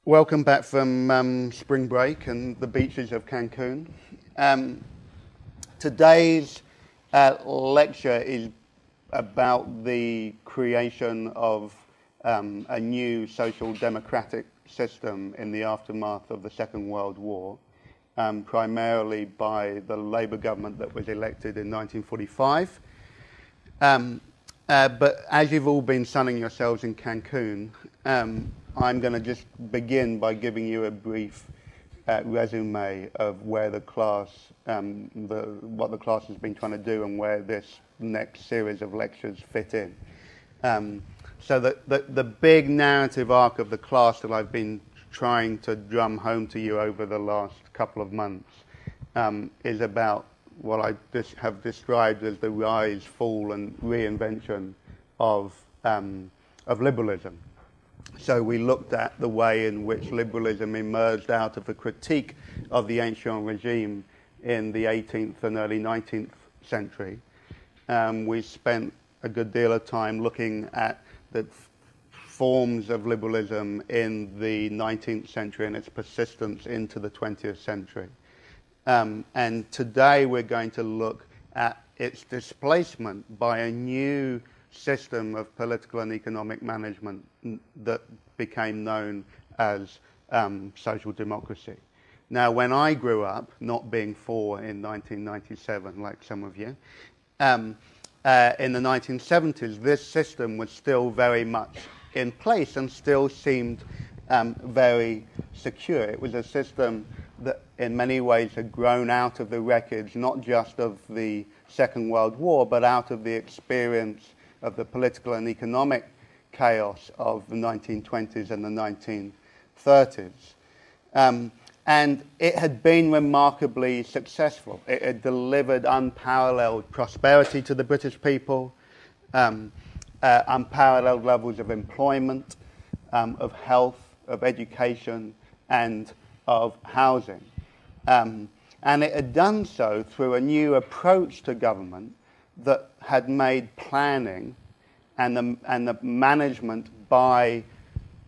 Welcome back from spring break and the beaches of Cancun. Today's lecture is about the creation of a new social democratic system in the aftermath of the Second World War, primarily by the Labour government that was elected in 1945. But as you've all been sunning yourselves in Cancun, I'm going to just begin by giving you a brief resume of where the class, what the class has been trying to do and where this next series of lectures fit in. So the big narrative arc of the class that I've been trying to drum home to you over the last couple of months is about what I have described as the rise, fall, and reinvention of liberalism. So we looked at the way in which liberalism emerged out of a critique of the ancien regime in the 18th and early 19th century. We spent a good deal of time looking at the forms of liberalism in the 19th century and its persistence into the 20th century. And today we're going to look at its displacement by a new system of political and economic management that became known as social democracy. Now, when I grew up, not being 4 in 1997 like some of you, in the 1970s, this system was still very much in place and still seemed very secure. It was a system that in many ways had grown out of the wreckage, not just of the Second World War, but out of the experience of the political and economic chaos of the 1920s and the 1930s. And it had been remarkably successful. It had delivered unparalleled prosperity to the British people, unparalleled levels of employment, of health, of education, and of housing. And it had done so through a new approach to government that had made planning and the management by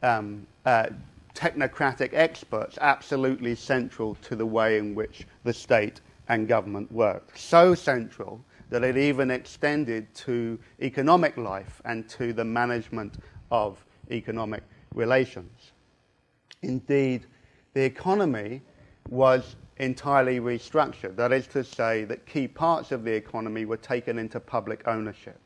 technocratic experts absolutely central to the way in which the state and government worked. So central that it even extended to economic life and to the management of economic relations. Indeed, the economy was entirely restructured. That is to say that key parts of the economy were taken into public ownership.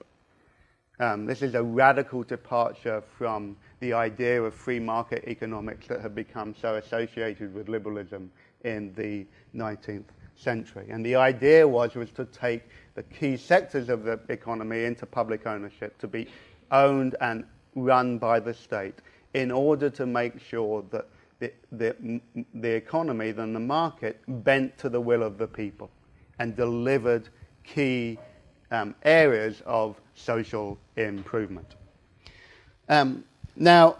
This is a radical departure from the idea of free market economics that had become so associated with liberalism in the 19th century. And the idea was to take the key sectors of the economy into public ownership, to be owned and run by the state in order to make sure that the economy, then the market, bent to the will of the people and delivered key areas of social improvement. Now,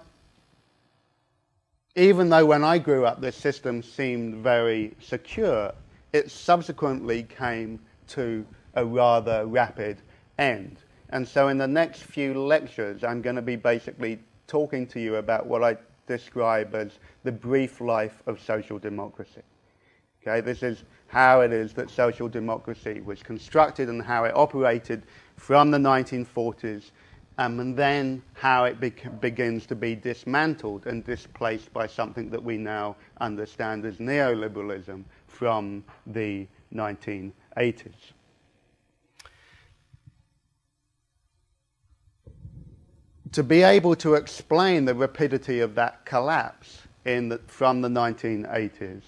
even though when I grew up this system seemed very secure, it subsequently came to a rather rapid end. And so in the next few lectures, I'm going to be basically talking to you about what I describe as the brief life of social democracy. Okay, this is how it is that social democracy was constructed and how it operated from the 1940s, and then how it begins to be dismantled and displaced by something that we now understand as neoliberalism from the 1980s. To be able to explain the rapidity of that collapse from the 1980s,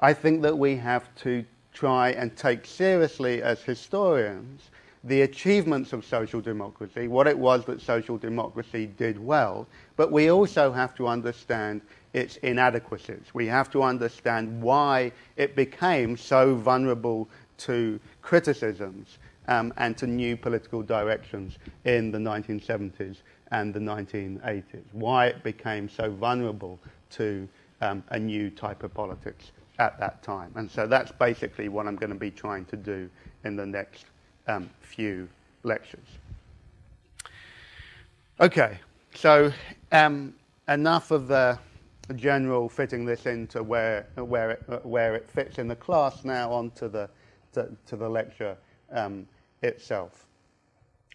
I think that we have to try and take seriously as historians the achievements of social democracy, what it was that social democracy did well, but we also have to understand its inadequacies. We have to understand why it became so vulnerable to criticisms and to new political directions in the 1970s and the 1980s, why it became so vulnerable to a new type of politics at that time. And so that's basically what I'm going to be trying to do in the next few lectures. Okay, so enough of the general fitting this into where it fits in the class now onto the lecture itself.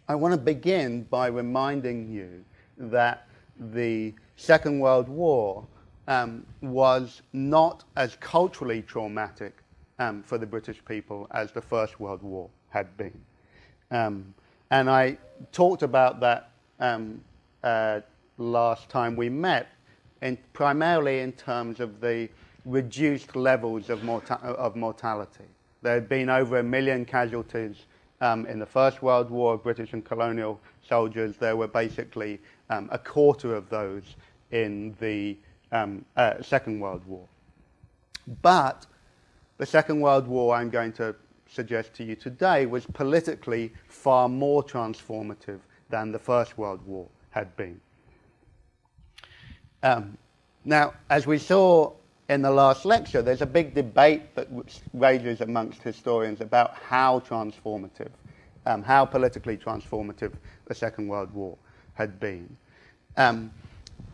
I want to begin by reminding you that the Second World War was not as culturally traumatic for the British people as the First World War had been. And I talked about that last time we met, primarily in terms of the reduced levels of mortality. There had been over 1 million casualties in the First World War of British and colonial soldiers. There were basically a quarter of those in the Second World War. But the Second World War, I'm going to suggest to you today, was politically far more transformative than the First World War had been. Now, as we saw in the last lecture, there's a big debate that rages amongst historians about how transformative, how politically transformative the Second World War had been, how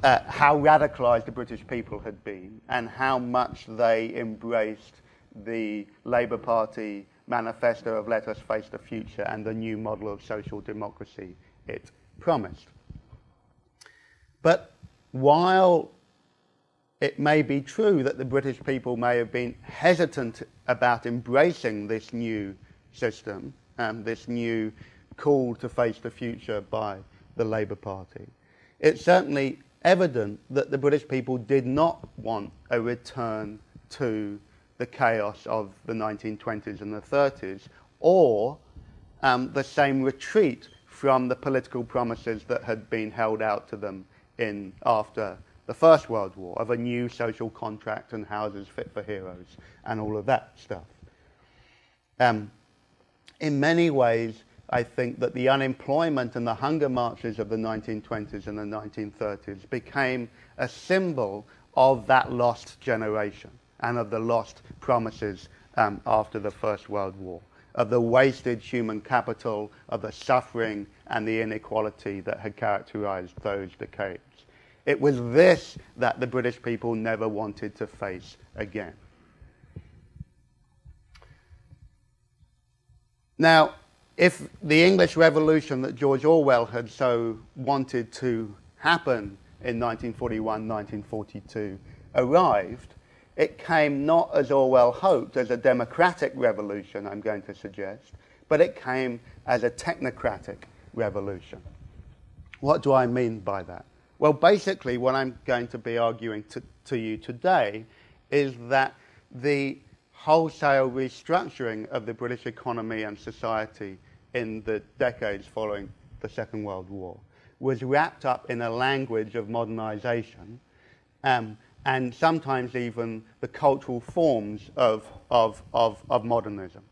radicalized the British people had been, and how much they embraced the Labour Party manifesto of Let Us Face the Future and the new model of social democracy it promised. But while it may be true that the British people may have been hesitant about embracing this new system, this new call to face the future by the Labour Party, it's certainly evident that the British people did not want a return to the chaos of the 1920s and the 30s, or the same retreat from the political promises that had been held out to them after the First World War, of a new social contract and houses fit for heroes and all of that stuff. In many ways, I think that the unemployment and the hunger marches of the 1920s and the 1930s became a symbol of that lost generation and of the lost promises after the First World War, of the wasted human capital, of the suffering and the inequality that had characterized those decades. It was this that the British people never wanted to face again. Now, if the English Revolution that George Orwell had so wanted to happen in 1941, 1942 arrived, it came not as Orwell hoped, as a democratic revolution, I'm going to suggest, but it came as a technocratic revolution. What do I mean by that? Well, basically, what I'm going to be arguing to you today is that the wholesale restructuring of the British economy and society in the decades following the Second World War was wrapped up in a language of modernization, and sometimes even the cultural forms of modernism.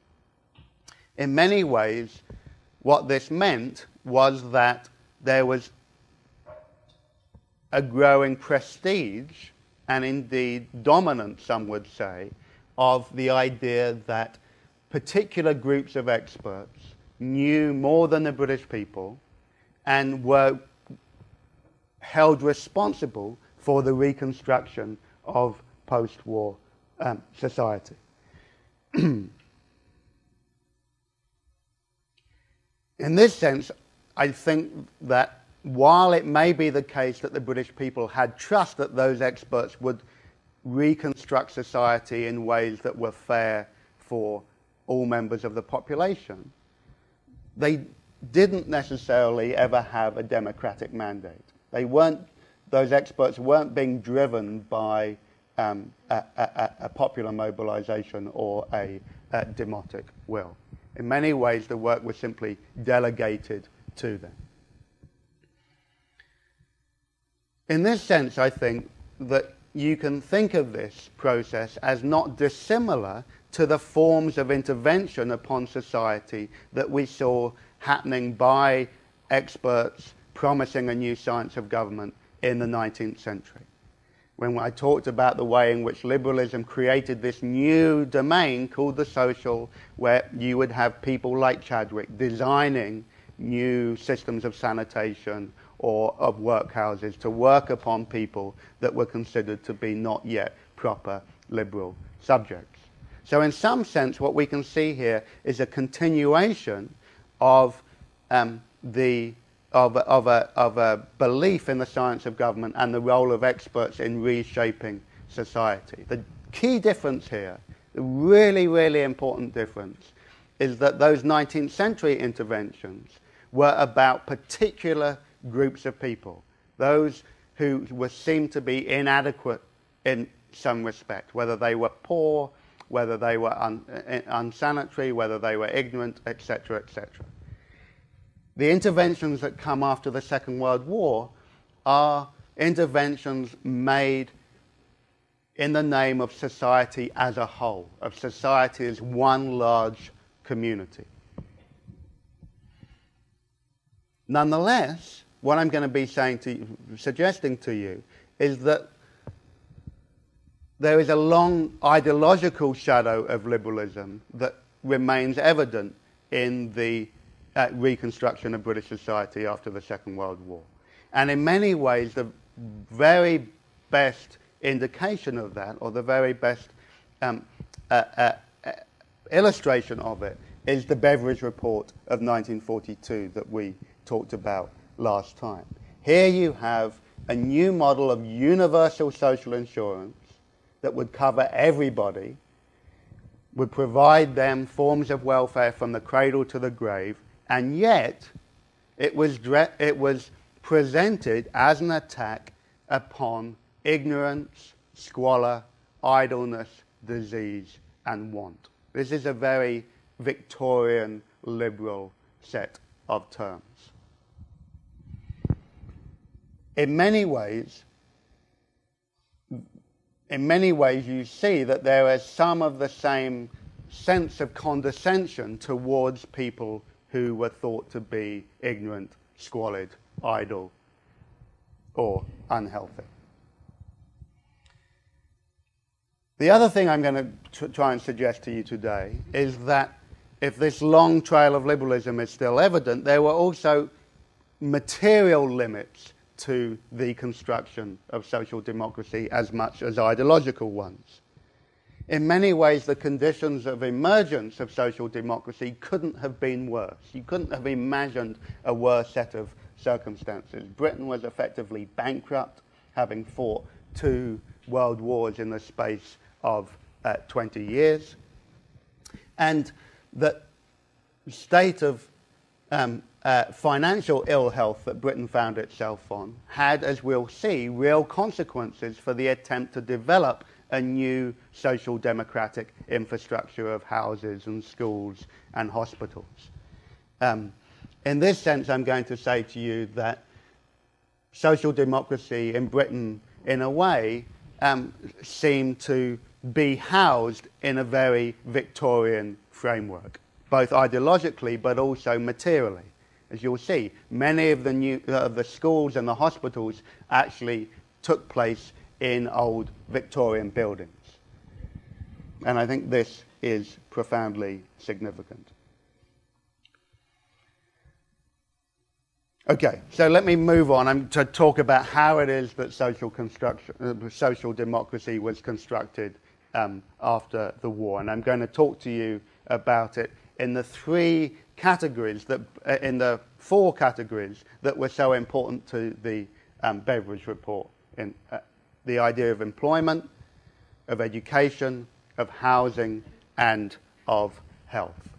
In many ways, what this meant was that there was a growing prestige, and indeed dominance, some would say, of the idea that particular groups of experts knew more than the British people and were held responsible for the reconstruction of post-war society. In this sense, I think that while it may be the case that the British people had trust that those experts would reconstruct society in ways that were fair for all members of the population, they didn't necessarily ever have a democratic mandate. Those experts weren't being driven by a popular mobilization or a democratic will. In many ways, the work was simply delegated to them. In this sense, I think that you can think of this process as not dissimilar to the forms of intervention upon society that we saw happening by experts promising a new science of government in the 19th century. When I talked about the way in which liberalism created this new domain called the social, where you would have people like Chadwick designing new systems of sanitation or of workhouses to work upon people that were considered to be not yet proper liberal subjects. So in some sense, what we can see here is a continuation of a belief in the science of government and the role of experts in reshaping society. The key difference here, the really, really important difference, is that those 19th century interventions were about particular groups of people, those who were seen to be inadequate in some respect, whether they were poor, whether they were unsanitary, whether they were ignorant, etc., etc. The interventions that come after the Second World War are interventions made in the name of society as a whole, of society as one large community. Nonetheless, what I'm going to be suggesting to you is that there is a long ideological shadow of liberalism that remains evident in the reconstruction of British society after the Second World War. And in many ways, the very best indication of that, or the very best illustration of it, is the Beveridge Report of 1942 that we talked about last time. Here you have a new model of universal social insurance that would cover everybody, would provide them forms of welfare from the cradle to the grave, and yet it was presented as an attack upon ignorance, squalor, idleness, disease, and want. This is a very Victorian liberal set of terms. In many ways, you see that there is some of the same sense of condescension towards people who were thought to be ignorant, squalid, idle, or unhealthy. The other thing I'm going to try and suggest to you today is that if this long trail of liberalism is still evident, there were also material limits to the construction of social democracy as much as ideological ones. In many ways, the conditions of emergence of social democracy couldn't have been worse. You couldn't have imagined a worse set of circumstances. Britain was effectively bankrupt, having fought 2 world wars in the space of 20 years. And the state of financial ill health that Britain found itself on had, as we'll see, real consequences for the attempt to develop a new social democratic infrastructure of houses and schools and hospitals. In this sense, I'm going to say to you that social democracy in Britain, in a way, seemed to be housed in a very Victorian framework, both ideologically but also materially. As you'll see, many of the schools and the hospitals actually took place in old Victorian buildings. And I think this is profoundly significant. Okay, so let me move on to talk about how it is that social democracy was constructed after the war. And I'm going to talk to you about it in the 4 categories that were so important to the Beveridge Report. In the idea of employment, of education, of housing, and of health.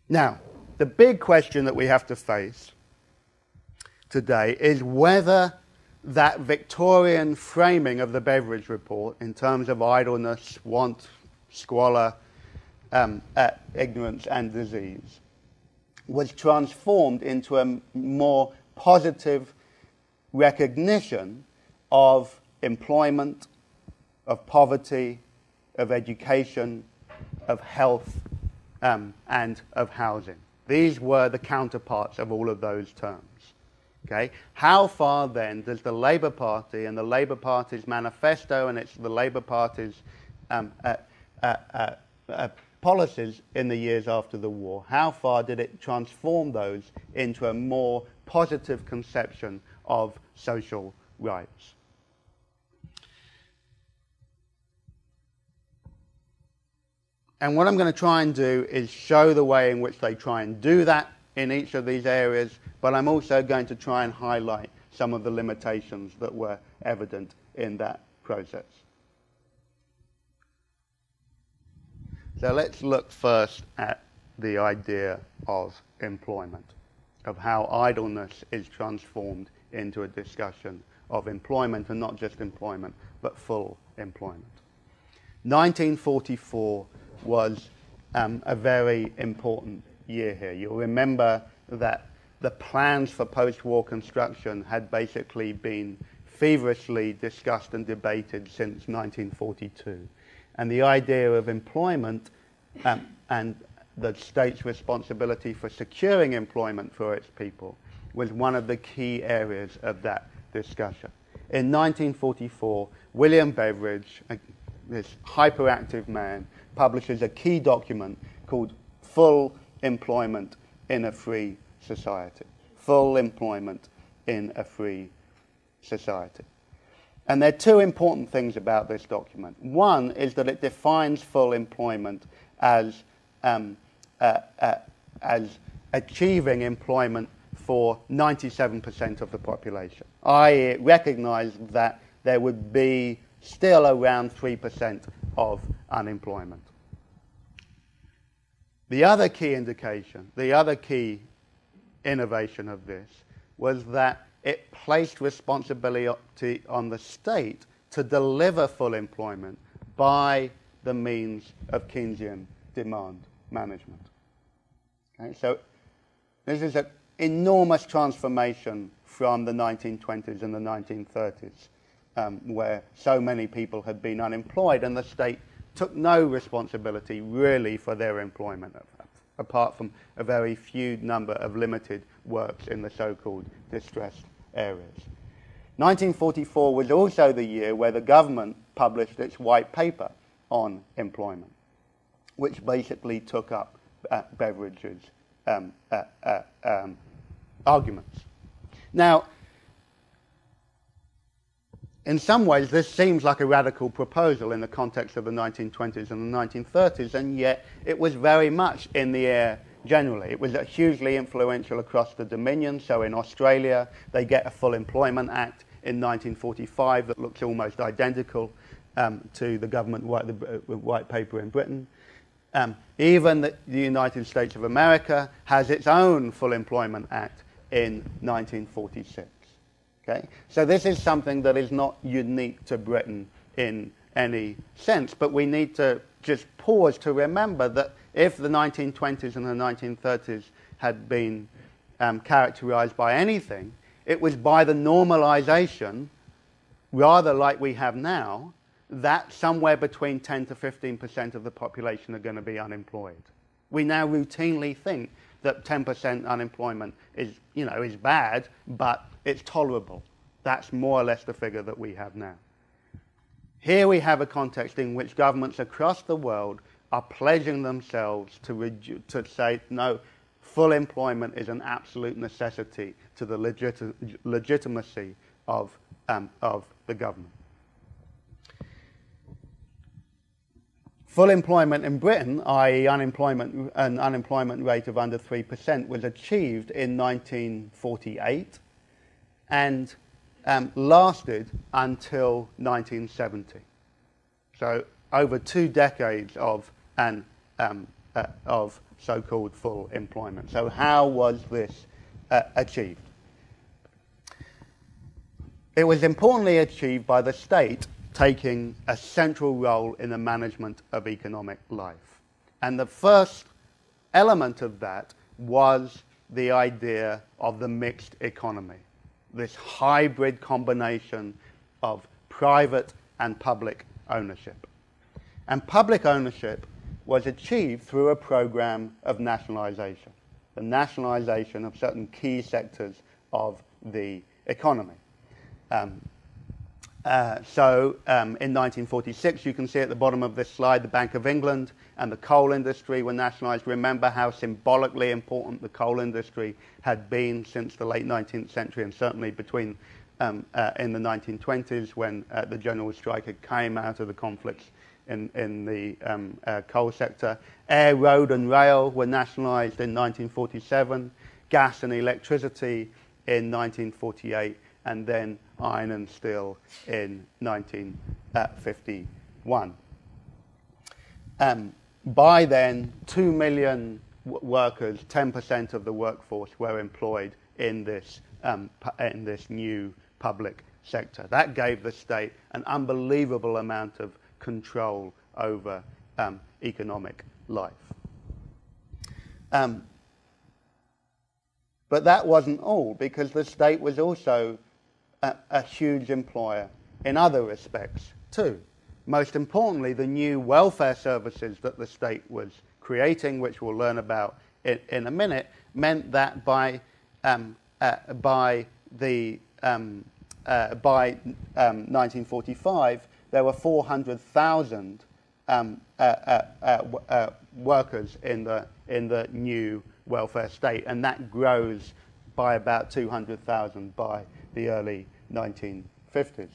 Now, the big question that we have to face today is whether that Victorian framing of the Beveridge Report in terms of idleness, want, squalor, ignorance and disease was transformed into a more positive recognition of employment, of poverty, of education, of health, and of housing. These were the counterparts of all of those terms. Okay? How far then does the Labour Party and the Labour Party's manifesto and the Labour Party's policies in the years after the war? How far did it transform those into a more positive conception of social rights? And what I'm going to try and do is show the way in which they try and do that in each of these areas, but I'm also going to try and highlight some of the limitations that were evident in that process. So let's look first at the idea of employment, of how idleness is transformed into a discussion of employment, and not just employment, but full employment. 1944 was a very important year here. You'll remember that the plans for post-war construction had basically been feverishly discussed and debated since 1942. And the idea of employment and the state's responsibility for securing employment for its people was one of the key areas of that discussion. In 1944, William Beveridge, this hyperactive man, publishes a key document called Full Employment in a Free Society. Full Employment in a Free Society. And there are two important things about this document. One is that it defines full employment as achieving employment for 97% of the population. I recognize that there would be still around 3% of unemployment. The other key indication, the other key innovation of this was that it placed responsibility on the state to deliver full employment by the means of Keynesian demand management. Okay, so this is an enormous transformation from the 1920s and the 1930s, where so many people had been unemployed and the state took no responsibility really for their employment, apart from a very few number of limited works in the so-called distressed areas. 1944 was also the year where the government published its white paper on employment, which basically took up Beveridge's arguments. Now, in some ways, this seems like a radical proposal in the context of the 1920s and the 1930s, and yet it was very much in the air generally. It was hugely influential across the Dominion. So in Australia, they get a Full Employment Act in 1945 that looks almost identical to the government white paper in Britain. Even the United States of America has its own Full Employment Act in 1946. Okay? So this is something that is not unique to Britain in any sense, but we need to just pause to remember that if the 1920s and the 1930s had been characterized by anything, it was by the normalization, rather like we have now, that somewhere between 10 to 15% of the population are going to be unemployed. We now routinely think that 10% unemployment is bad, but it's tolerable. That's more or less the figure that we have now. Here we have a context in which governments across the world are pledging themselves to say, no, full employment is an absolute necessity to the legitimacy of the government. Full employment in Britain, i.e. an unemployment rate of under 3%, was achieved in 1948 and lasted until 1970. So over 2 decades of so-called full employment. So how was this achieved? It was importantly achieved by the state taking a central role in the management of economic life. And the first element of that was the idea of the mixed economy, this hybrid combination of private and public ownership. And public ownership was achieved through a program of nationalization, the nationalization of certain key sectors of the economy. In 1946, you can see at the bottom of this slide, the Bank of England and the coal industry were nationalised. Remember how symbolically important the coal industry had been since the late 19th century, and certainly between in the 1920s when the general strike had came out of the conflicts in the coal sector. Air, road and rail were nationalised in 1947, gas and electricity in 1948, and then iron and steel in 1951. By then, 2 million workers, 10% of the workforce, were employed in this new public sector. That gave the state an unbelievable amount of control over economic life. But that wasn't all, because the state was also a huge employer in other respects too. Most importantly, the new welfare services that the state was creating, which we'll learn about in a minute, meant that by 1945 there were 400,000 workers in the new welfare state, and that grows by about 200,000 by the early 1950s.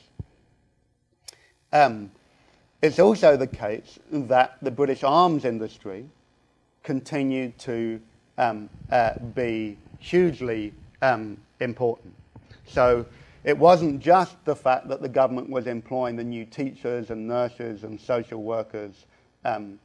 It's also the case that the British arms industry continued to be hugely important. So it wasn't just the fact that the government was employing the new teachers and nurses and social workers. They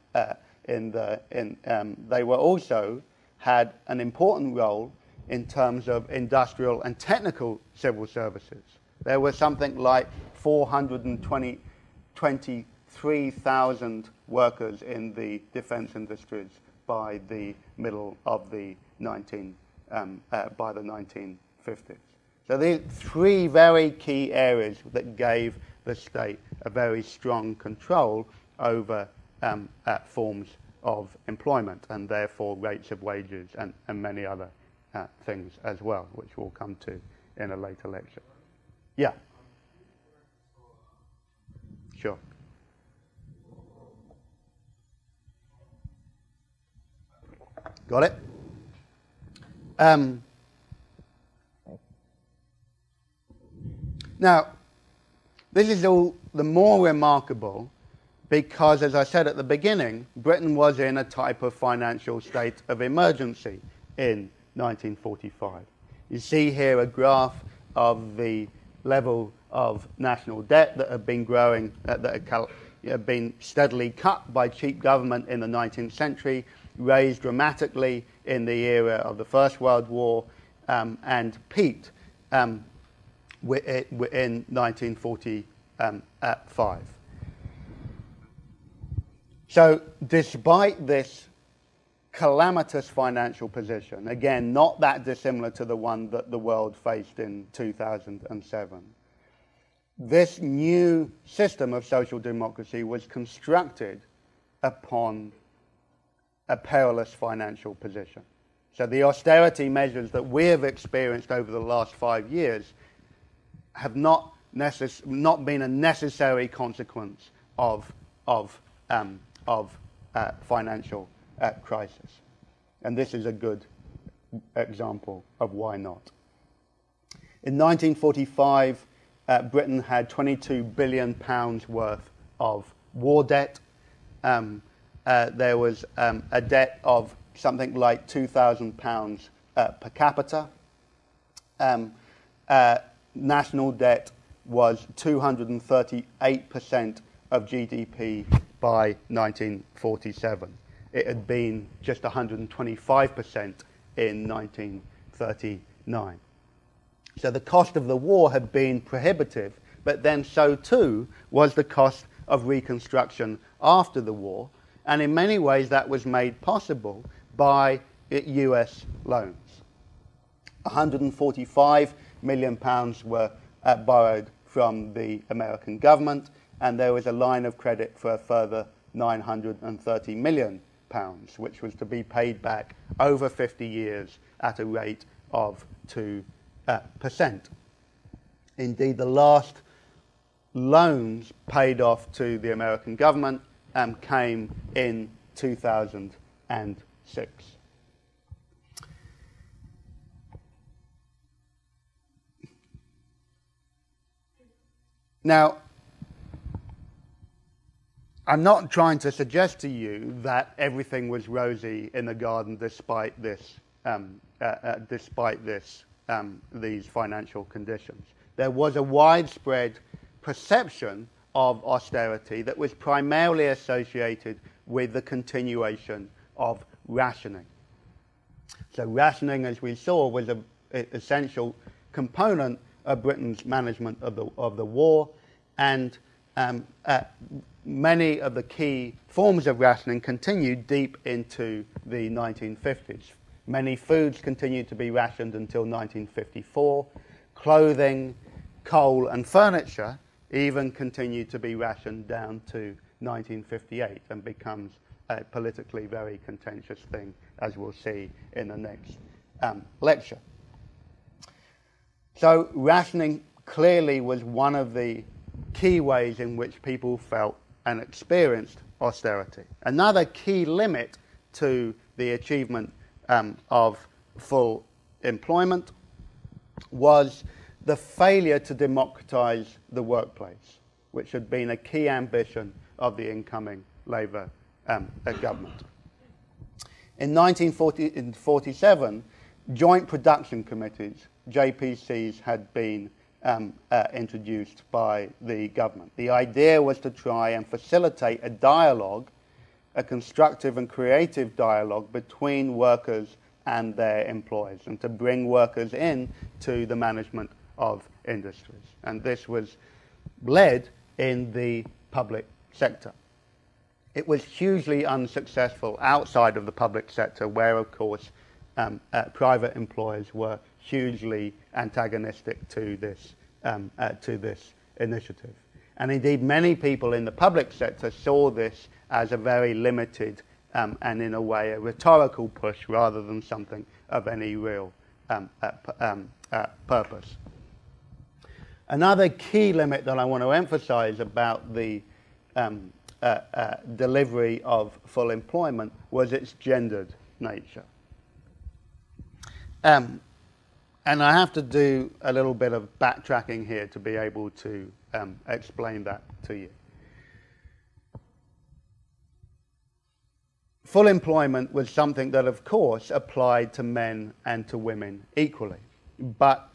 were also had an important role in terms of industrial and technical civil services. There were something like 423,000 workers in the defense industries by the middle of the 1950s. So these three very key areas that gave the state a very strong control over forms of employment and therefore rates of wages and many other things as well, which we'll come to in a later lecture. Yeah. Sure. Got it? Now, this is all the more remarkable because, as I said at the beginning, Britain was in a type of financial state of emergency in 1945. You see here a graph of the level of national debt that had been growing, that had been steadily cut by cheap government in the 19th century, raised dramatically in the era of the First World War, and peaked in 1945. So despite this calamitous financial position, again, not that dissimilar to the one that the world faced in 2007, this new system of social democracy was constructed upon a perilous financial position. So the austerity measures that we have experienced over the last 5 years have not been a necessary consequence of financial crisis. And this is a good example of why not. In 1945, Britain had £22 billion worth of war debt. There was a debt of something like £2,000 per capita. National debt was 238% of GDP by 1947. It had been just 125% in 1939. So the cost of the war had been prohibitive, but then so too was the cost of reconstruction after the war, and in many ways that was made possible by US loans. £145 million were borrowed from the American government, and there was a line of credit for a further £930 million, which was to be paid back over 50 years at a rate of 2%. Indeed, the last loans paid off to the American government came in 2006. Now, I'm not trying to suggest to you that everything was rosy in the garden despite these financial conditions. There was a widespread perception of austerity that was primarily associated with the continuation of rationing. So rationing, as we saw, was an essential component of Britain's management of the war, and many of the key forms of rationing continued deep into the 1950s. Many foods continued to be rationed until 1954. Clothing, coal and furniture even continued to be rationed down to 1958 and becomes a politically very contentious thing, as we'll see in the next lecture. So rationing clearly was one of the key ways in which people felt and experienced austerity. Another key limit to the achievement of full employment was the failure to democratize the workplace, which had been a key ambition of the incoming Labour government. In 1947, joint production committees, JPCs, had been introduced by the government. The idea was to try and facilitate a dialogue, a constructive and creative dialogue between workers and their employers, and to bring workers in to the management of industries. And this was led in the public sector. It was hugely unsuccessful outside of the public sector, where, of course, private employers were hugely antagonistic to this initiative. And indeed, many people in the public sector saw this as a very limited and, in a way, a rhetorical push rather than something of any real purpose. Another key limit that I want to emphasize about the delivery of full employment was its gendered nature. And I have to do a little bit of backtracking here to be able to explain that to you. Full employment was something that, of course, applied to men and to women equally. But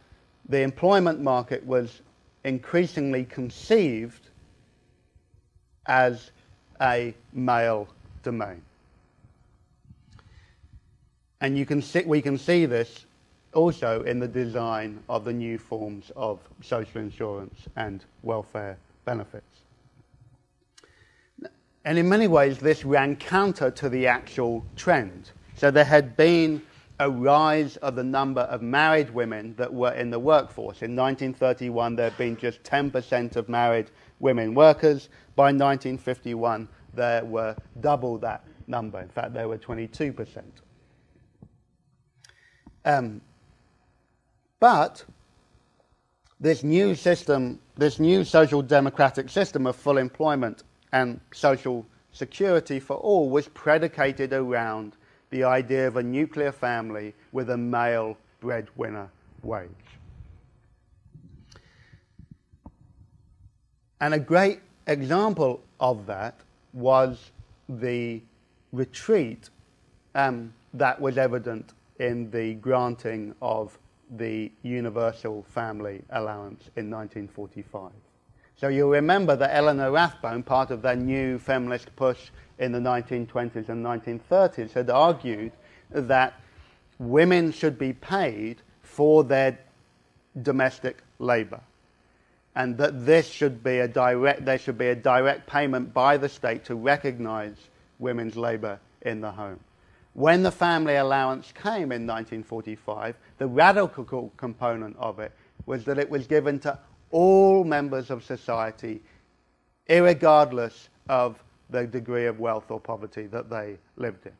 the employment market was increasingly conceived as a male domain. And we can see this also in the design of the new forms of social insurance and welfare benefits. And in many ways, this ran counter to the actual trend. So there had been a rise of the number of married women that were in the workforce. In 1931, there had been just 10% of married women workers. By 1951, there were double that number. In fact, there were 22%. But this new system, this new social democratic system of full employment and social security for all, was predicated around the idea of a nuclear family with a male breadwinner wage. And a great example of that was the retreat that was evident in the granting of the Universal Family Allowance in 1945. So you'll remember that Eleanor Rathbone, part of that new feminist push in the 1920s and 1930s, had argued that women should be paid for their domestic labour, and that there should be a direct payment by the state to recognise women's labour in the home. When the family allowance came in 1945, the radical component of it was that it was given to all members of society, irregardless of the degree of wealth or poverty that they lived in.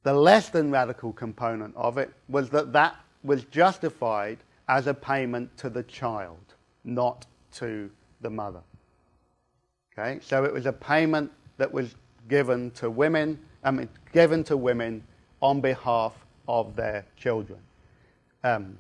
The less than radical component of it was that that was justified as a payment to the child. not to the mother. Okay, so it was a payment that was given to women on behalf of their children. And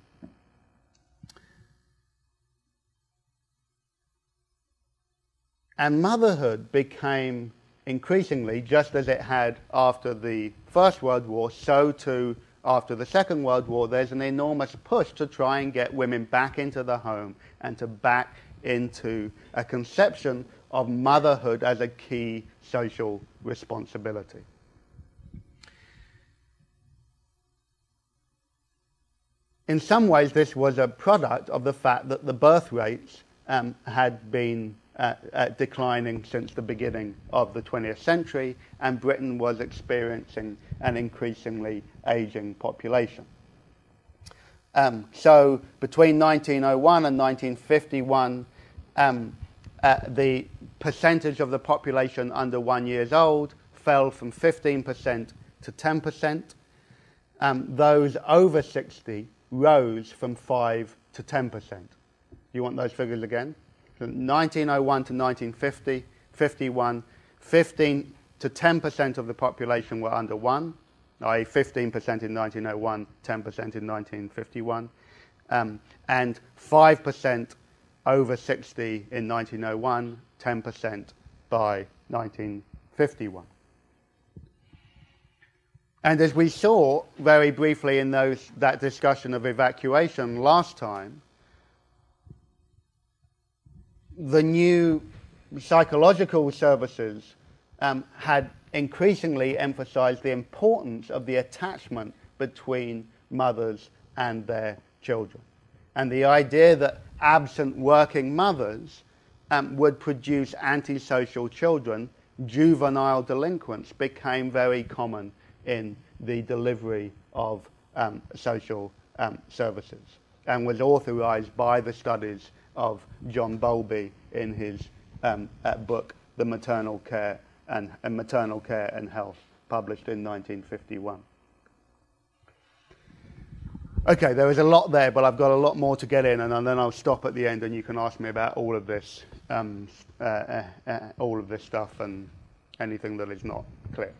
motherhood became increasingly, just as it had after the First World War, so too after the Second World War, there's an enormous push to try and get women back into the home and to back into a conception of motherhood as a key social responsibility. In some ways, this was a product of the fact that the birth rates had been declining since the beginning of the 20th century, and Britain was experiencing an increasingly aging population. So between 1901 and 1951, the percentage of the population under 1 year old fell from 15% to 10%. Those over 60 rose from 5 to 10%. Do you want those figures again? From 1901 to 1950, 51, 15 to 10% of the population were under 1, i.e. 15% in 1901, 10% in 1951, and 5% over 60 in 1901, 10% by 1951. And as we saw very briefly in that discussion of evacuation last time, the new psychological services had increasingly emphasized the importance of the attachment between mothers and their children. And the idea that absent working mothers would produce antisocial children, juvenile delinquents, became very common in the delivery of social services, and was authorized by the studies of John Bowlby in his book, The Maternal Care and Maternal Care and Health, published in 1951. Okay, there is a lot there, but I've got a lot more to get in, and then I'll stop at the end, and you can ask me about all of this stuff and anything that is not clear.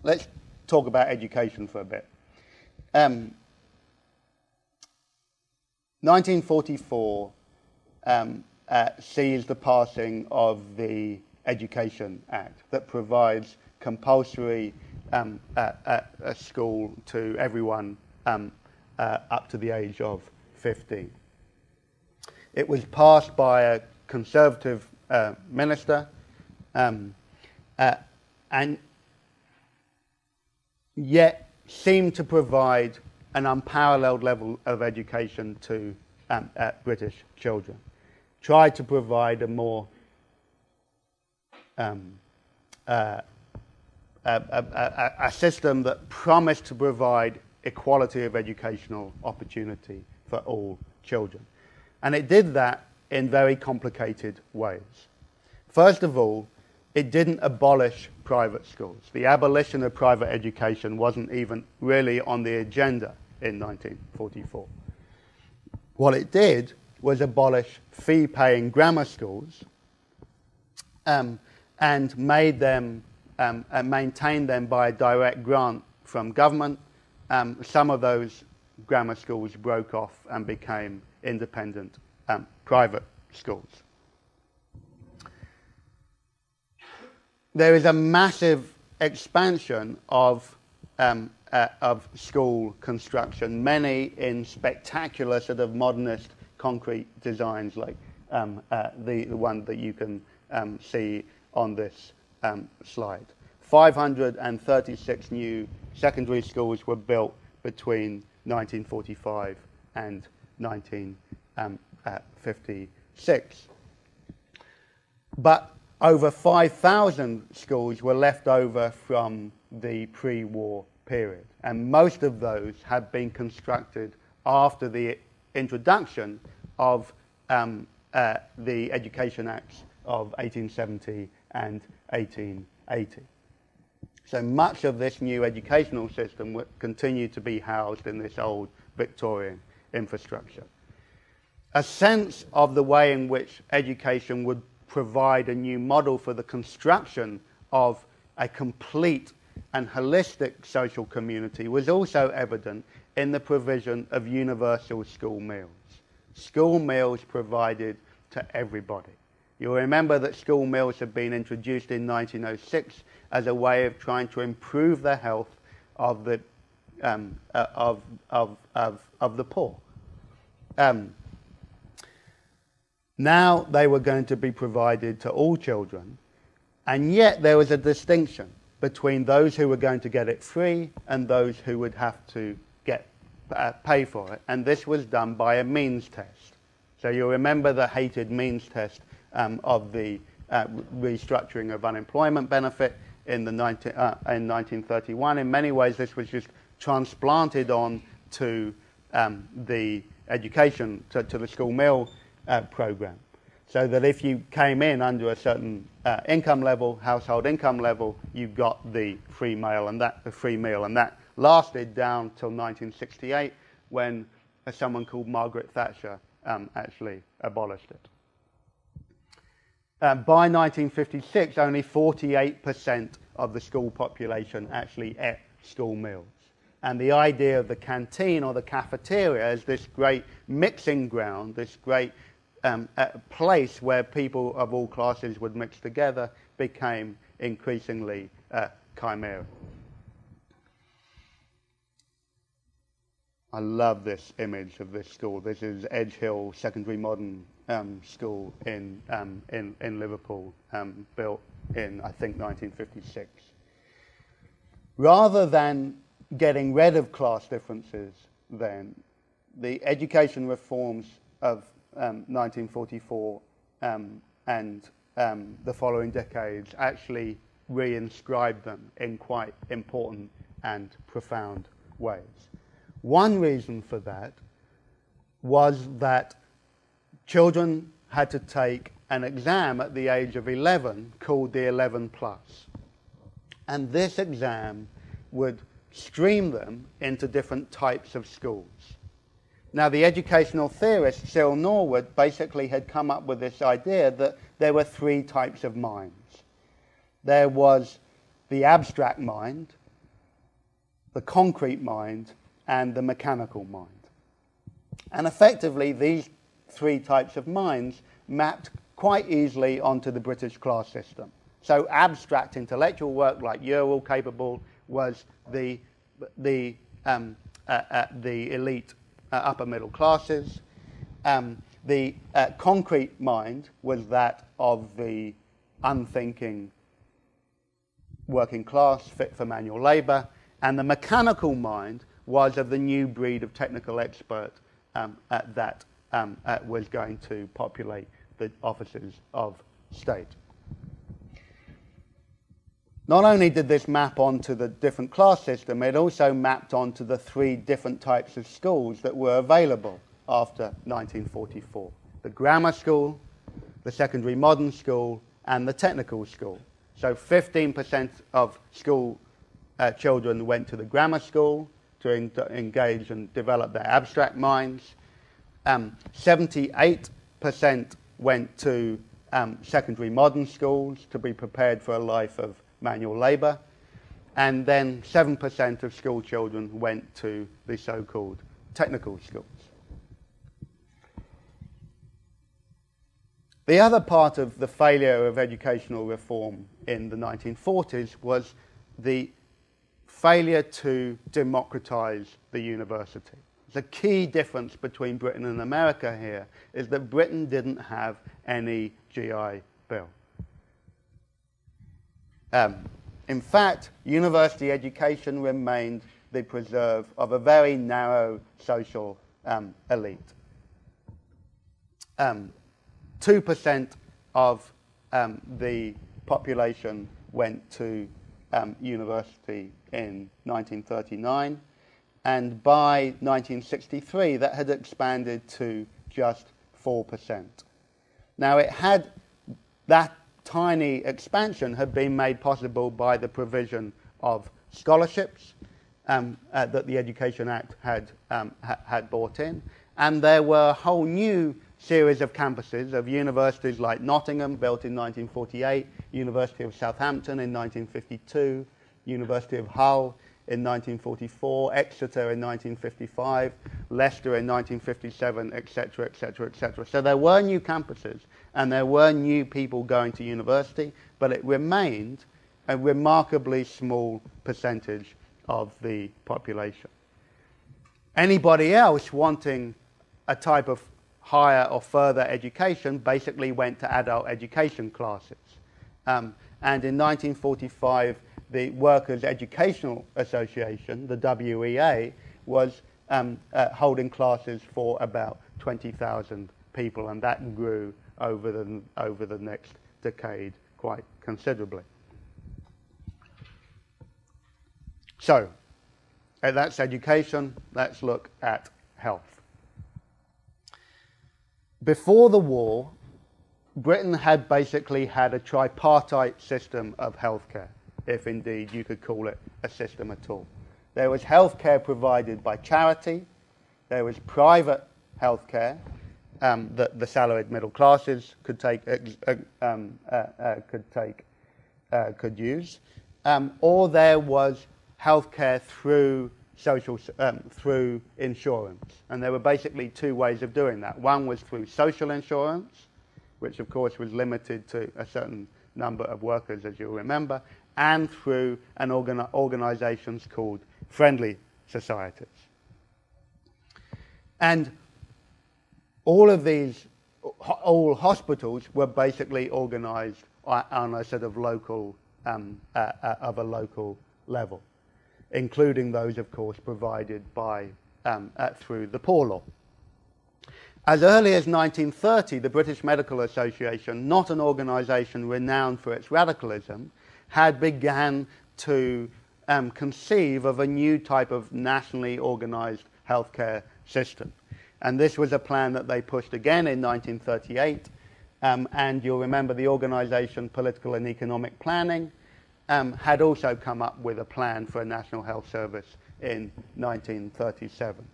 Let's talk about education for a bit. 1944 sees the passing of the Education Act that provides compulsory school to everyone up to the age of 15. It was passed by a Conservative minister, and yet seemed to provide an unparalleled level of education to British children. Tried to provide a more a system that promised to provide equality of educational opportunity for all children. And it did that in very complicated ways. First of all, it didn't abolish private schools. The abolition of private education wasn't even really on the agenda in 1944. What it did was abolish fee-paying grammar schools and made them and maintained them by a direct grant from government. Some of those grammar schools broke off and became independent private schools. There is a massive expansion of school construction, many in spectacular sort of modernist concrete designs like the one that you can see on this slide. 536 new secondary schools were built between 1945 and 1956. But over 5,000 schools were left over from the pre-war period, and most of those had been constructed after the introduction of the Education Acts of 1870 and 1880. So much of this new educational system would continue to be housed in this old Victorian infrastructure. a sense of the way in which education would provide a new model for the construction of a complete and holistic social community was also evident in the provision of universal school meals. School meals provided to everybody. You'll remember that school meals had been introduced in 1906 as a way of trying to improve the health of the poor. Now they were going to be provided to all children, and yet there was a distinction between those who were going to get it free and those who would have to pay for it, and this was done by a means test. So you'll remember the hated means test of the restructuring of unemployment benefit in 1931. In many ways, this was just transplanted on to the education, to the school meal program, so that if you came in under a certain income level, household income level, you got the free meal, and that lasted down till 1968, when someone called Margaret Thatcher actually abolished it. By 1956, only 48% of the school population actually ate school meals. And the idea of the canteen or the cafeteria as this great mixing ground, this great place where people of all classes would mix together, became increasingly chimeric. I love this image of this school. This is Edge Hill Secondary Modern School in Liverpool, built in, I think, 1956. Rather than getting rid of class differences then, the education reforms of 1944 and the following decades actually reinscribed them in quite important and profound ways. One reason for that was that children had to take an exam at the age of 11 called the 11 Plus. And this exam would stream them into different types of schools. Now, the educational theorist Cyril Norwood basically had come up with this idea that there were three types of minds. There was the abstract mind, the concrete mind, and the mechanical mind. And effectively, these three types of minds mapped quite easily onto the British class system. So abstract intellectual work, like you're all capable, was the elite upper middle classes. The concrete mind was that of the unthinking working class fit for manual labour, and the mechanical mind was of the new breed of technical expert that was going to populate the offices of state. Not only did this map onto the different class system, it also mapped onto the three different types of schools that were available after 1944. The grammar school, the secondary modern school, and the technical school. So 15% of school children went to the grammar school to engage and develop their abstract minds. 78% went to secondary modern schools to be prepared for a life of manual labour, and then 7% of school children went to the so-called technical schools. The other part of the failure of educational reform in the 1940s was the failure to democratise the university. The key difference between Britain and America here is that Britain didn't have any GI Bill. In fact, university education remained the preserve of a very narrow social elite. 2% of the population went to university in 1939, and by 1963 that had expanded to just 4%. Now, that tiny expansion had been made possible by the provision of scholarships that the Education Act had brought in, And there were a whole new series of campuses of universities like Nottingham, built in 1948, University of Southampton in 1952, University of Hull in 1944, Exeter in 1955, Leicester in 1957, etc., etc., etc. So there were new campuses and there were new people going to university, but it remained a remarkably small percentage of the population. Anybody else wanting a type of higher or further education basically went to adult education classes. And in 1945, the Workers' Educational Association, the WEA, was holding classes for about 20,000 people, and that grew over the next decade quite considerably. So, that's education. Let's look at health. Before the war, Britain had basically had a tripartite system of healthcare, if indeed you could call it a system at all. There was healthcare provided by charity, there was private healthcare that the salaried middle classes could use, or there was healthcare through through insurance. And there were basically two ways of doing that. One was through social insurance, which of course was limited to a certain number of workers, as you'll remember, and through an organizations called friendly societies. And all hospitals were basically organized on a sort of local, local level, including those, of course, provided by through the Poor Law. As early as 1930, the British Medical Association, not an organisation renowned for its radicalism, had begun to conceive of a new type of nationally organised healthcare system. And this was a plan that they pushed again in 1938. And you'll remember the organisation Political and Economic Planning had also come up with a plan for a national health service in 1937.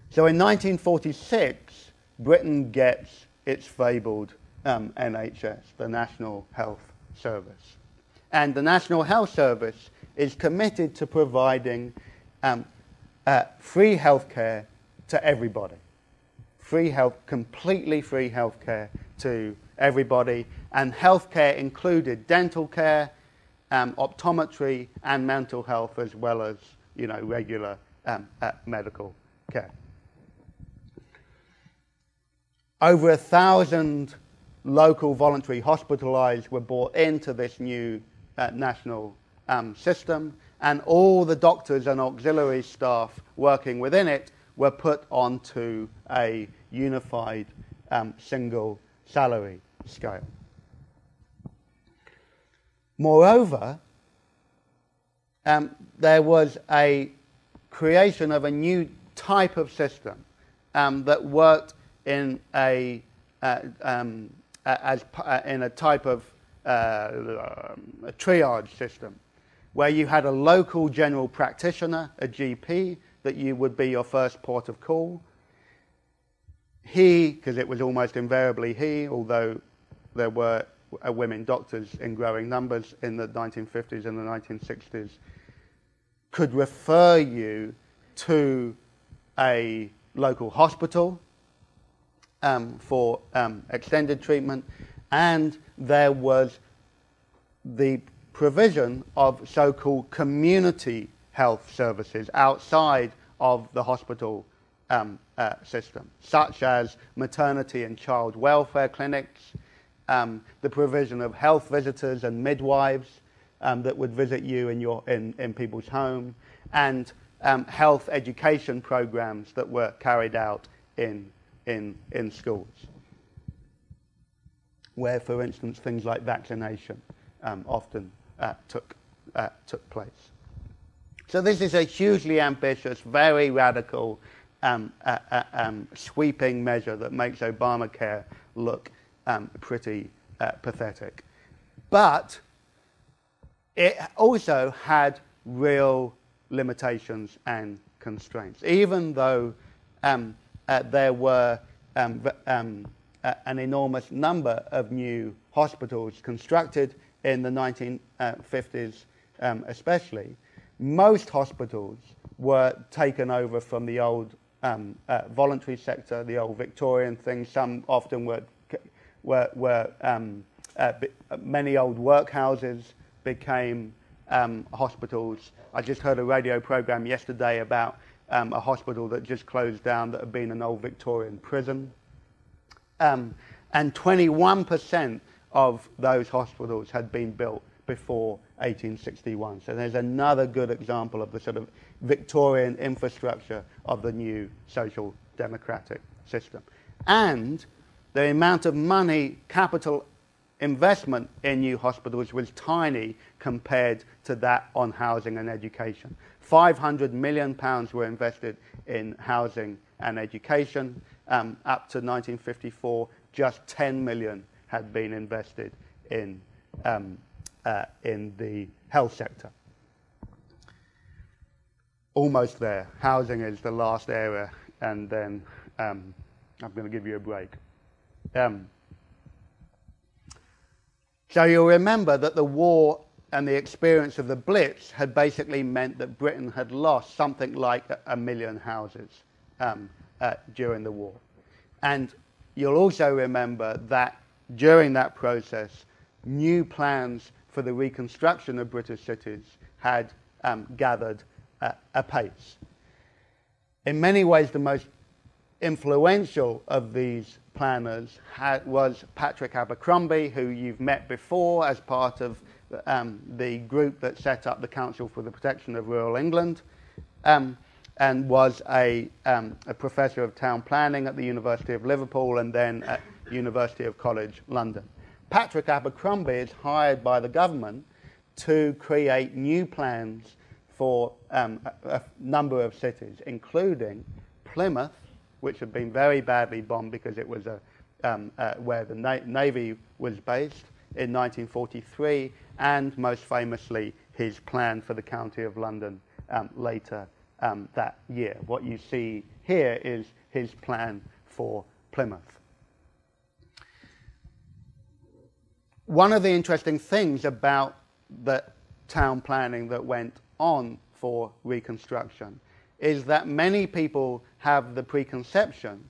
So in 1946, Britain gets its fabled NHS, the National Health Service. And the National Health Service is committed to providing free healthcare to everybody. Completely free healthcare to everybody, and healthcare included dental care, optometry, and mental health, as well as regular medical care. Over 1,000 local voluntary hospitalized were brought into this new national system, and all the doctors and auxiliary staff working within it were put onto a unified single salary scale. Moreover, there was a creation of a new type of system that worked in a type of a triage system, where you had a local general practitioner, a GP, that you would be your first port of call. He, because it was almost invariably he, although there were women doctors in growing numbers in the 1950s and the 1960s, could refer you to a local hospital for extended treatment, and there was the provision of so-called community health services outside of the hospital system, such as maternity and child welfare clinics, the provision of health visitors and midwives that would visit you in people's home, and health education programs that were carried out in schools, where, for instance, things like vaccination often took place. So this is a hugely ambitious, very radical, sweeping measure that makes Obamacare look pretty pathetic. But it also had real limitations and constraints. Even though there were an enormous number of new hospitals constructed in the 1950s especially. Most hospitals were taken over from the old voluntary sector, the old Victorian thing. Some often many old workhouses became hospitals. I just heard a radio program yesterday about a hospital that just closed down that had been an old Victorian prison. And 21% of those hospitals had been built before 1861. So there's another good example of the sort of Victorian infrastructure of the new social democratic system. And the amount of money, capital investment in new hospitals was tiny compared to that on housing and education. £500 million were invested in housing and education. Up to 1954, just 10 million had been invested in the health sector. Almost there. Housing is the last area, and then I'm going to give you a break. So you'll remember that the war and the experience of the Blitz had basically meant that Britain had lost something like 1 million houses during the war. And you'll also remember that during that process, new plans for the reconstruction of British cities had gathered apace. In many ways, the most influential of these planners was Patrick Abercrombie, who you've met before as part of the group that set up the Council for the Protection of Rural England, and was a professor of town planning at the University of Liverpool and then at University of College London. Patrick Abercrombie is hired by the government to create new plans for a number of cities, including Plymouth, which had been very badly bombed because it was where the Navy was based in 1943, and most famously his plan for the County of London later that year. What you see here is his plan for Plymouth. One of the interesting things about the town planning that went on for Reconstruction is that many people have the preconception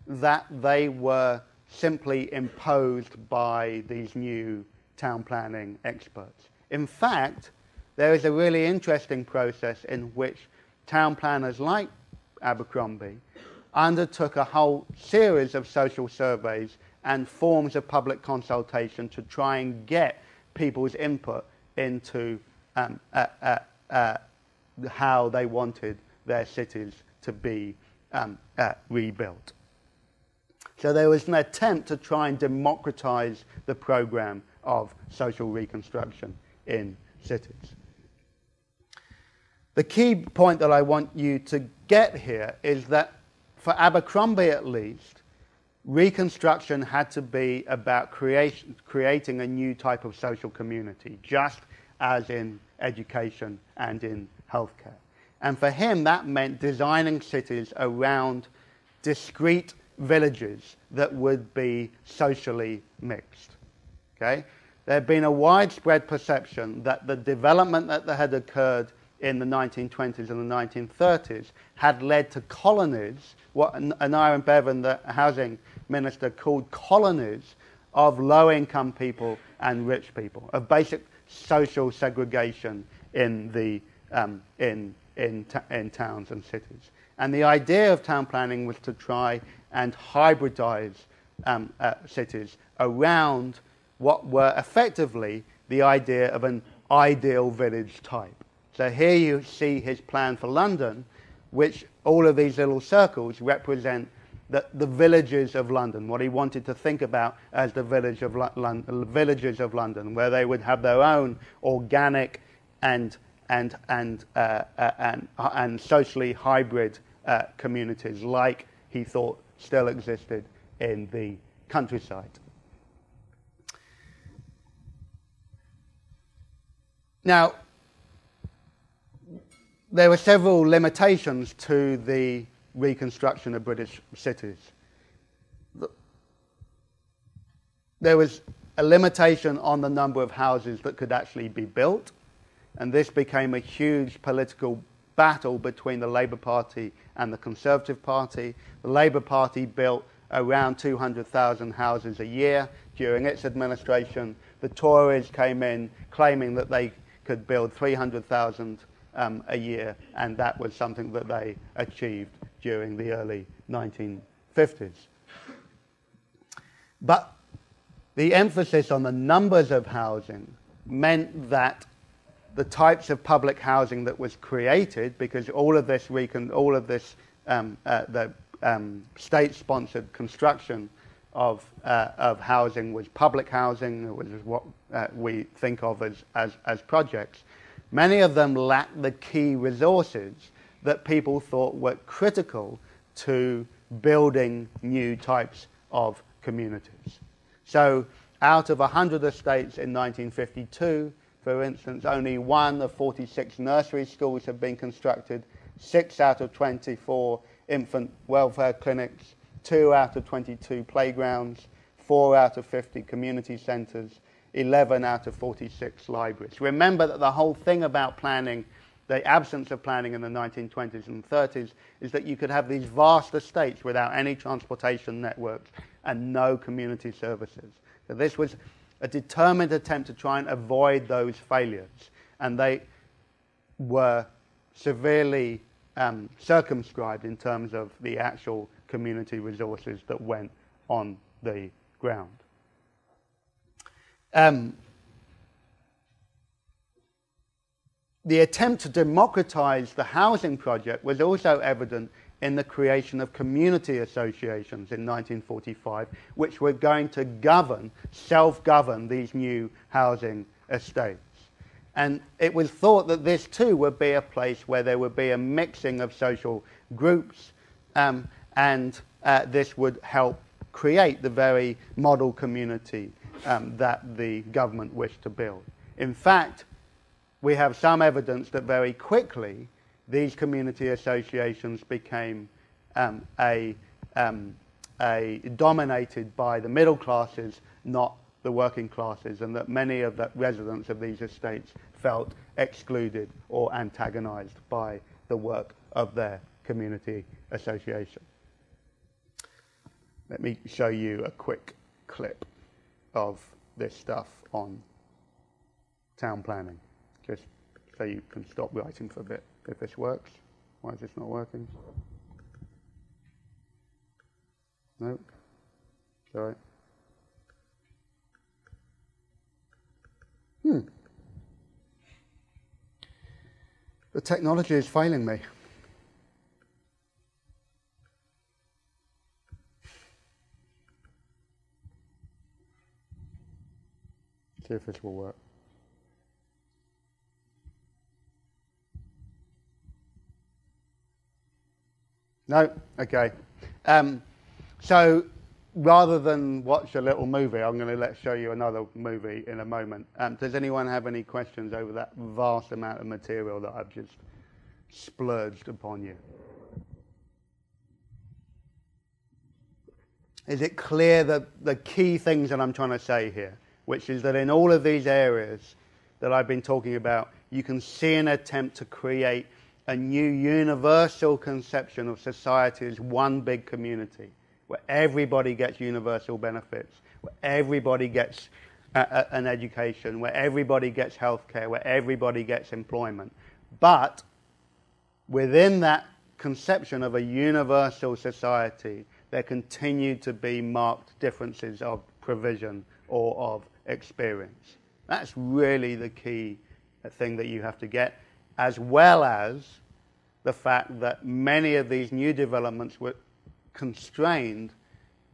that they were simply imposed by these new town planning experts. In fact, there is a really interesting process in which town planners like Abercrombie undertook a whole series of social surveys and forms of public consultation to try and get people's input into how they wanted their cities to be rebuilt. So there was an attempt to try and democratize the program of social reconstruction in cities. The key point that I want you to get here is that for Abercrombie at least, reconstruction had to be about creating a new type of social community, just as in education and in healthcare. And for him, that meant designing cities around discrete villages that would be socially mixed. Okay? There had been a widespread perception that the development that had occurred in the 1920s and the 1930s had led to colonies, what Aneurin Bevan, the housing minister, called colonies of low-income people and rich people, of basic social segregation in the in towns and cities. And the idea of town planning was to try and hybridize cities around what were effectively the idea of an ideal village type. So here you see his plan for London, which all of these little circles represent the villages of London, what he wanted to think about as the villages of London, where they would have their own organic and socially hybrid communities, like he thought still existed in the countryside. Now, there were several limitations to the reconstruction of British cities. There was a limitation on the number of houses that could actually be built, and this became a huge political battle between the Labour Party and the Conservative Party. The Labour Party built around 200,000 houses a year during its administration. The Tories came in claiming that they could build 300,000 a year, and that was something that they achieved during the early 1950s. But the emphasis on the numbers of housing meant that the types of public housing that was created, because all of this state-sponsored construction of housing was public housing, which is what we think of as projects. Many of them lacked the key resources that people thought were critical to building new types of communities. So out of 100 estates in 1952, for instance, only 1 of 46 nursery schools have been constructed, 6 out of 24 infant welfare clinics, 2 out of 22 playgrounds, 4 out of 50 community centres, 11 out of 46 libraries. Remember that the whole thing about planning, the absence of planning in the 1920s and 30s, is that you could have these vast estates without any transportation networks and no community services. So this was a determined attempt to try and avoid those failures, and they were severely circumscribed in terms of the actual community resources that went on the ground. The attempt to democratize the housing project was also evident in the creation of community associations in 1945, which were going to self-govern these new housing estates. And it was thought that this too would be a place where there would be a mixing of social groups, and this would help create the very model community that the government wished to build. In fact, we have some evidence that very quickly these community associations became dominated by the middle classes, not the working classes, and that many of the residents of these estates felt excluded or antagonized by the work of their community association. Let me show you a quick clip of this stuff on town planning, just so you can stop writing for a bit. If this works. Why is this not working? No? It's all right. The technology is failing me. See if this will work. No? Okay. So rather than watch a little movie, I'm going to show you another movie in a moment. Does anyone have any questions over that vast amount of material that I've just splurged upon you? Is it clear that the key things that I'm trying to say here, which is that in all of these areas that I've been talking about, you can see an attempt to create a new universal conception of society as one big community, where everybody gets universal benefits, where everybody gets an education, where everybody gets healthcare, where everybody gets employment. But within that conception of a universal society, there continue to be marked differences of provision or of experience. That's really the key thing that you have to get, as well as the fact that many of these new developments were constrained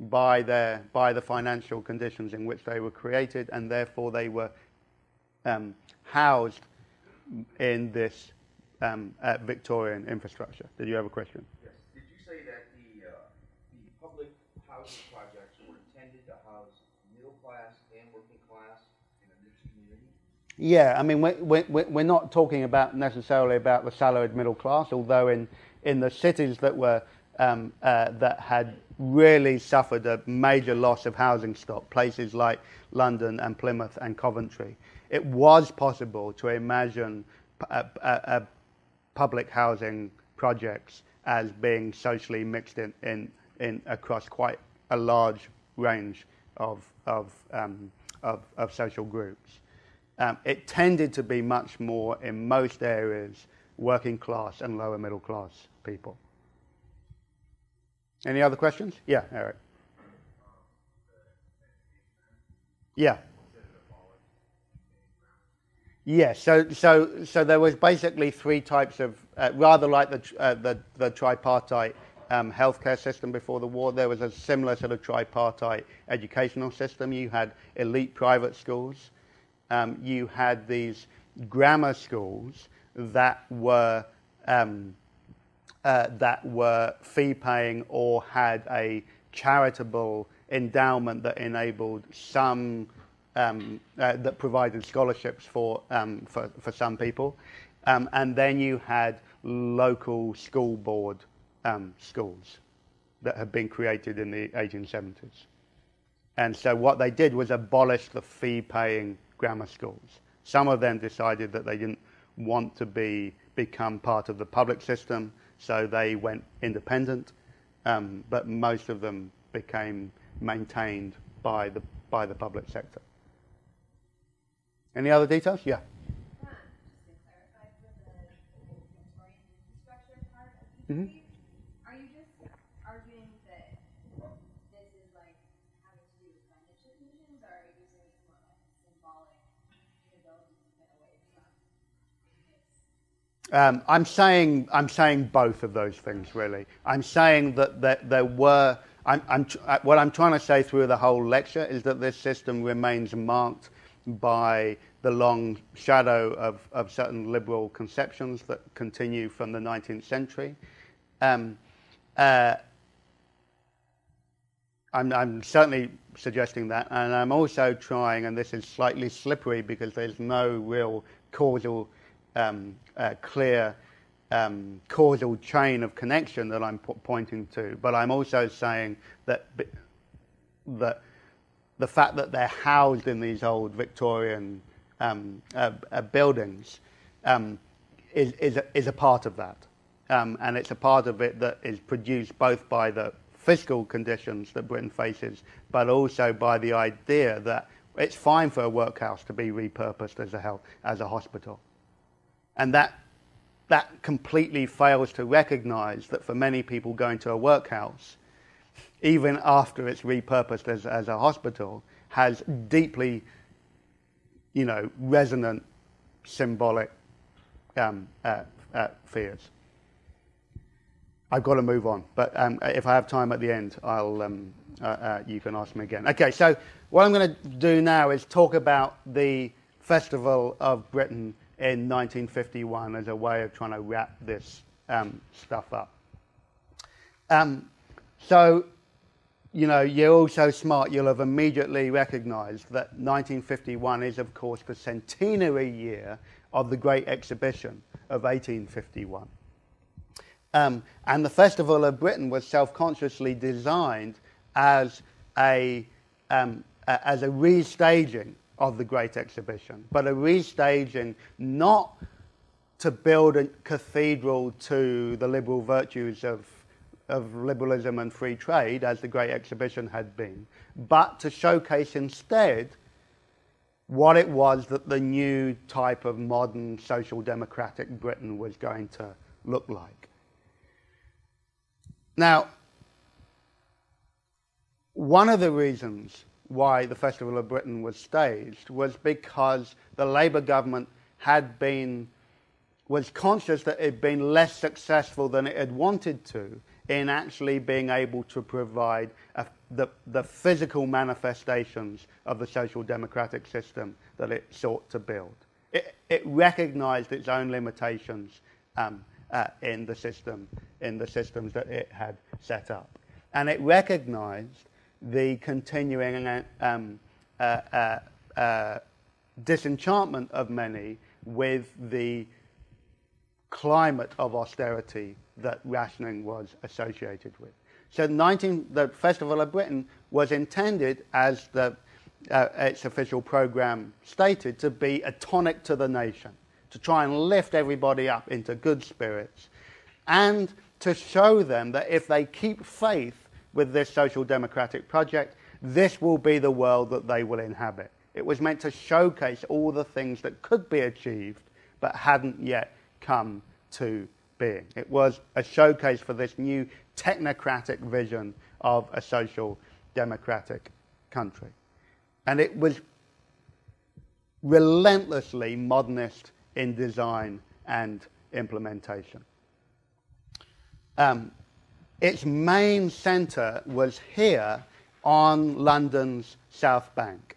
by the financial conditions in which they were created, and therefore they were housed in this Victorian infrastructure. Did you have a question? Yes. Did you say that the public housing projects were intended to house middle class and working class in a mixed community? Yeah, I mean, we're not talking about necessarily about the salaried middle class, although in the cities that were that had really suffered a major loss of housing stock, places like London and Plymouth and Coventry. It was possible to imagine public housing projects as being socially mixed in across quite a large range of social groups. It tended to be much more, in most areas, working class and lower middle class people. Any other questions? Yeah, Eric. Yeah. Yes. So there was basically three types of, rather like the tripartite healthcare system before the war. There was a similar sort of tripartite educational system. You had elite private schools. You had these grammar schools that were fee-paying or had a charitable endowment that enabled some that provided scholarships for some people, and then you had local school board schools that had been created in the 1870s. And so what they did was abolish the fee-paying grammar schools. Some of them decided that they didn't want to become part of the public system, so they went independent, but most of them became maintained by the public sector. Any other details? Yeah. Just to clarify, for the Victorian infrastructure part of EPP, are you just arguing that this is like having to do with financial conditions, or are you saying it's more like symbolic ability to get away from this? I'm saying both of those things, really. I'm saying that there were. What I'm trying to say through the whole lecture is that this system remains marked by the long shadow of certain liberal conceptions that continue from the 19th century. I'm certainly suggesting that, and I'm also trying, and this is slightly slippery because there's no real causal, clear causal chain of connection that I'm pointing to, but I'm also saying that the fact that they're housed in these old Victorian buildings is a part of that, and it's a part of it that is produced both by the fiscal conditions that Britain faces, but also by the idea that it's fine for a workhouse to be repurposed as a hospital, and that completely fails to recognise that for many people going to a workhouse, even after it's repurposed as a hospital, has deeply, resonant symbolic fears. I've got to move on, but if I have time at the end, you can ask me again. Okay, so what I'm going to do now is talk about the Festival of Britain in 1951 as a way of trying to wrap this stuff up. So, you're all so smart, you'll have immediately recognized that 1951 is, of course, the centenary year of the Great Exhibition of 1851. And the Festival of Britain was self-consciously designed as a restaging of the Great Exhibition, but a restaging not to build a cathedral to the liberal virtues of liberalism and free trade, as the Great Exhibition had been, but to showcase instead what it was that the new type of modern social democratic Britain was going to look like. Now, one of the reasons why the Festival of Britain was staged was because the Labour government was conscious that it had been less successful than it had wanted to in actually being able to provide the physical manifestations of the social democratic system that it sought to build. It recognized its own limitations in the systems that it had set up. And it recognized the continuing disenchantment of many with the climate of austerity that rationing was associated with. So the Festival of Britain was intended, as its official programme stated, to be a tonic to the nation, to try and lift everybody up into good spirits, and to show them that if they keep faith with this social democratic project, this will be the world that they will inhabit. It was meant to showcase all the things that could be achieved but hadn't yet come to being. It was a showcase for this new technocratic vision of a social democratic country. And it was relentlessly modernist in design and implementation. Its main centre was here on London's South Bank.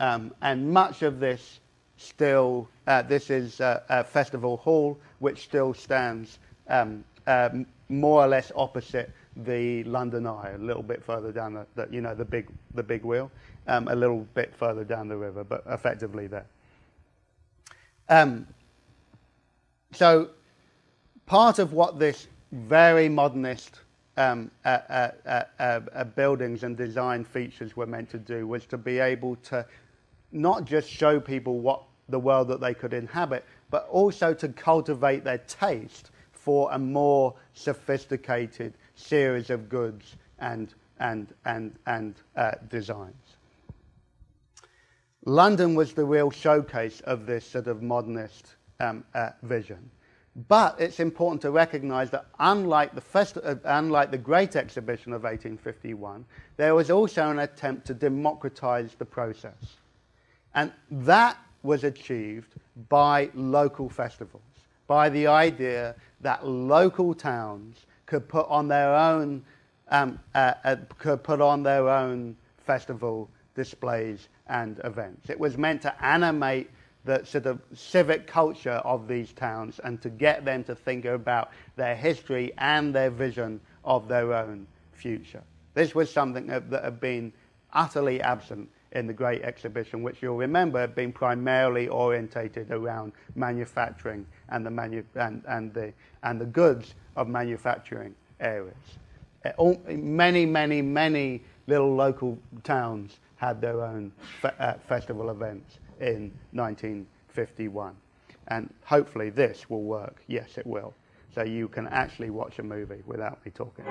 And much of this still, this is Festival Hall, which still stands more or less opposite the London Eye, a little bit further down the big wheel, a little bit further down the river, but effectively there. So part of what this very modernist buildings and design features were meant to do was to be able to not just show people what the world that they could inhabit, but also to cultivate their taste for a more sophisticated series of goods and designs. London was the real showcase of this sort of modernist vision. But it's important to recognise that unlike the Great Exhibition of 1851, there was also an attempt to democratise the process. And that was achieved by local festivals, by the idea that local towns could put on their own festival displays and events. It was meant to animate the sort of civic culture of these towns and to get them to think about their history and their vision of their own future. This was something that had been utterly absent in the Great Exhibition, which you'll remember had been primarily orientated around manufacturing and the goods of manufacturing areas. Many little local towns had their own festival events in 1951. And hopefully this will work. Yes, it will. So you can actually watch a movie without me talking.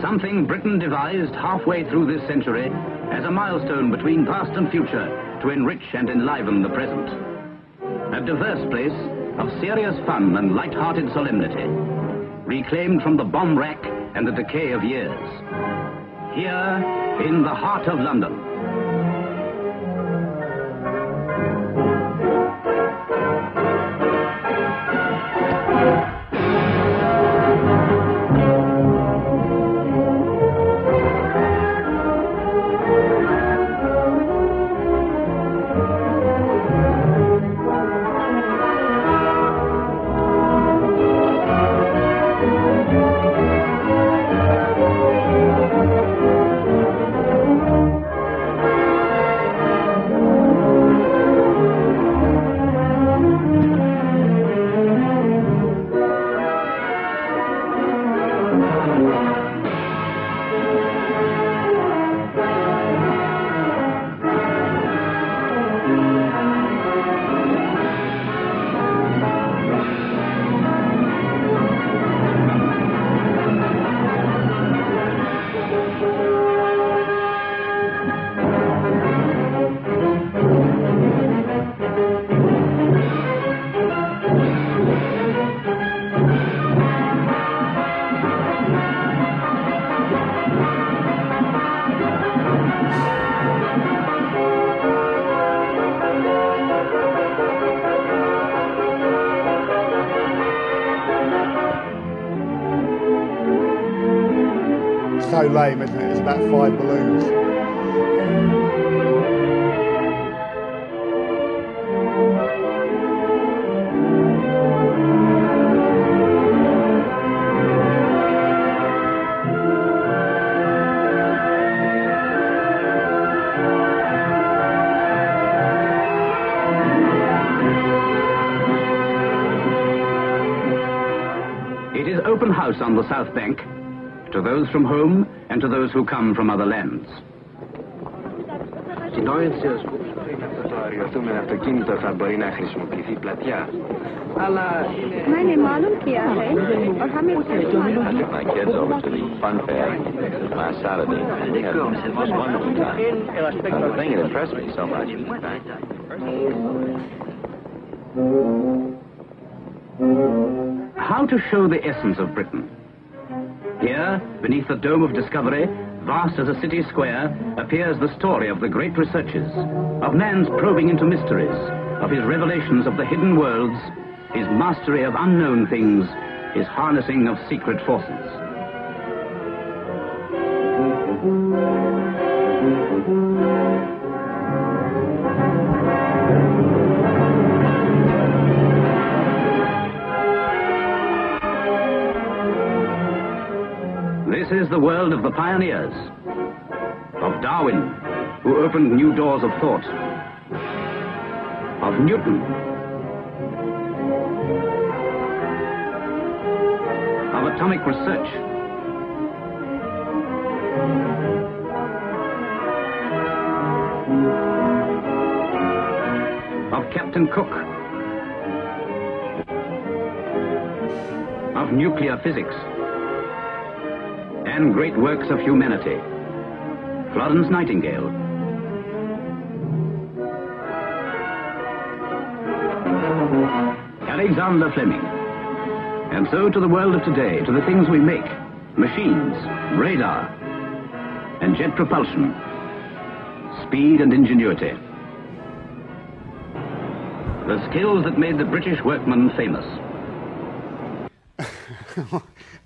Something Britain devised halfway through this century as a milestone between past and future to enrich and enliven the present. A diverse place of serious fun and light-hearted solemnity, reclaimed from the bomb rack and the decay of years. Here in the heart of London. so lame, isn't it? It's about 5 balloons. It is open house on the South Bank to those from home and to those who come from other lands. Στην όρεξη ως το αριοθούμενο αυτοκίνητο θα μπορεί να χρησιμοποιηθεί πλατιά. Αλλά Meine Malung hier, or how many I took my kids over to the fun fair last Saturday. We had a wonderful time. The thing that impressed me so much was the fact that How to show the essence of Britain. Here, beneath the dome of discovery, vast as a city square, appears the story of the great researches, of man's probing into mysteries, of his revelations of the hidden worlds, his mastery of unknown things, his harnessing of secret forces. This is the world of the pioneers, of Darwin, who opened new doors of thought, of Newton, of atomic research, of Captain Cook, of nuclear physics, and great works of humanity. Florence Nightingale. Alexander Fleming. And so to the world of today, to the things we make, machines, radar, and jet propulsion, speed and ingenuity. The skills that made the British workman famous.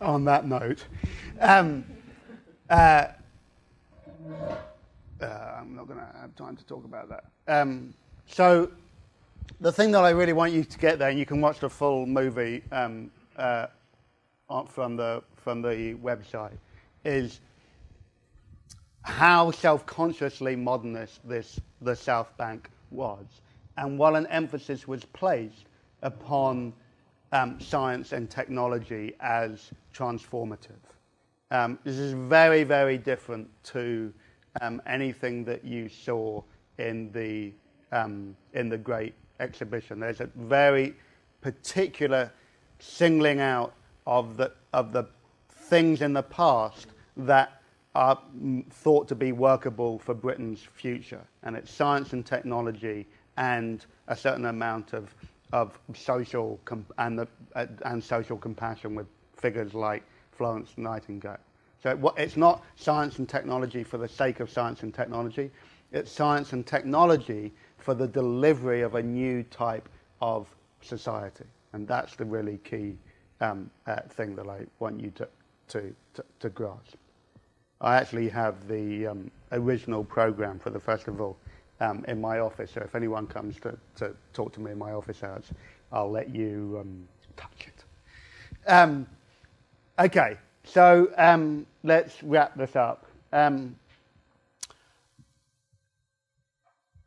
On that note, I'm not going to have time to talk about that. So the thing that I really want you to get there, and you can watch the full movie from the website, is how self-consciously modernist the South Bank was, and what an emphasis was placed upon science and technology as transformative. This is very, very different to anything that you saw in the Great Exhibition. There's a very particular singling out of the things in the past that are thought to be workable for Britain's future, and it's science and technology and a certain amount of social and social compassion with figures like Florence Nightingale. So it's not science and technology for the sake of science and technology. It's science and technology for the delivery of a new type of society, and that's the really key thing that I want you to grasp. I actually have the original program for the festival in my office, so if anyone comes to talk to me in my office hours, I'll let you touch it. Okay, so let's wrap this up.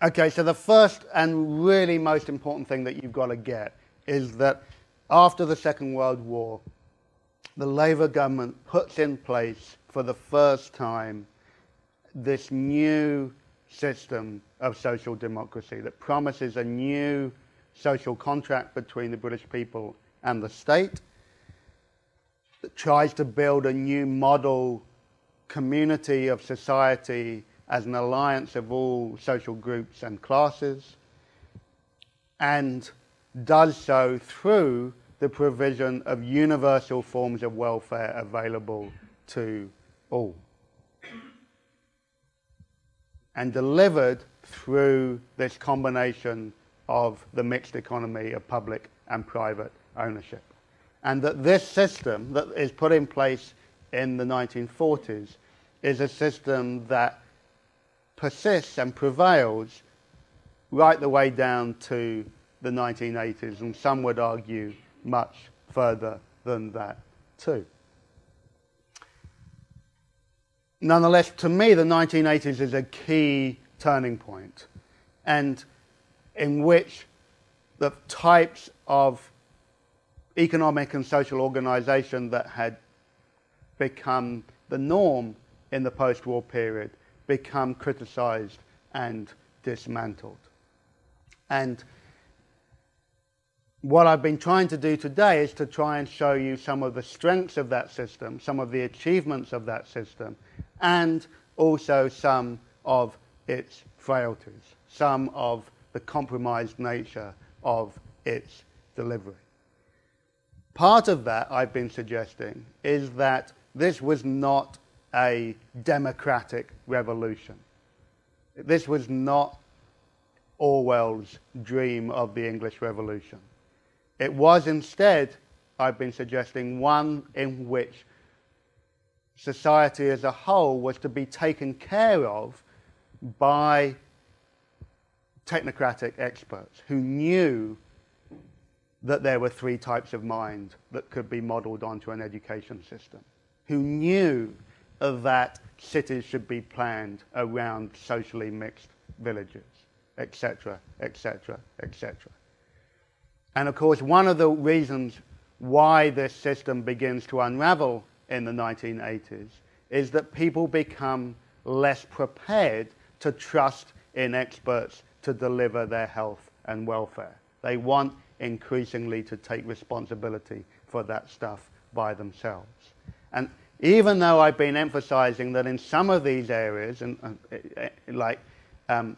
Okay, so the first and really most important thing that you've got to get is that after the Second World War, the Labour government puts in place for the first time this new system of social democracy that promises a new social contract between the British people and the state, that tries to build a new model community of society as an alliance of all social groups and classes, and does so through the provision of universal forms of welfare available to all, and delivered through this combination of the mixed economy of public and private ownership. And that this system that is put in place in the 1940s is a system that persists and prevails right the way down to the 1980s, and some would argue much further than that too. Nonetheless, to me, the 1980s is a key turning point, and in which the types of economic and social organization that had become the norm in the post-war period become criticized and dismantled. And what I've been trying to do today is to try and show you some of the strengths of that system, some of the achievements of that system, and also some of its frailties, some of the compromised nature of its delivery. Part of that, I've been suggesting, is that this was not a democratic revolution. This was not Orwell's dream of the English Revolution. It was instead, I've been suggesting, one in which society as a whole was to be taken care of by technocratic experts who knew that there were three types of mind that could be modeled onto an education system, who knew that cities should be planned around socially mixed villages, etc., etc., etc. And of course, one of the reasons why this system begins to unravel in the 1980s is that people become less prepared to trust in experts to deliver their health and welfare. They want increasingly to take responsibility for that stuff by themselves. And even though I've been emphasizing that in some of these areas, and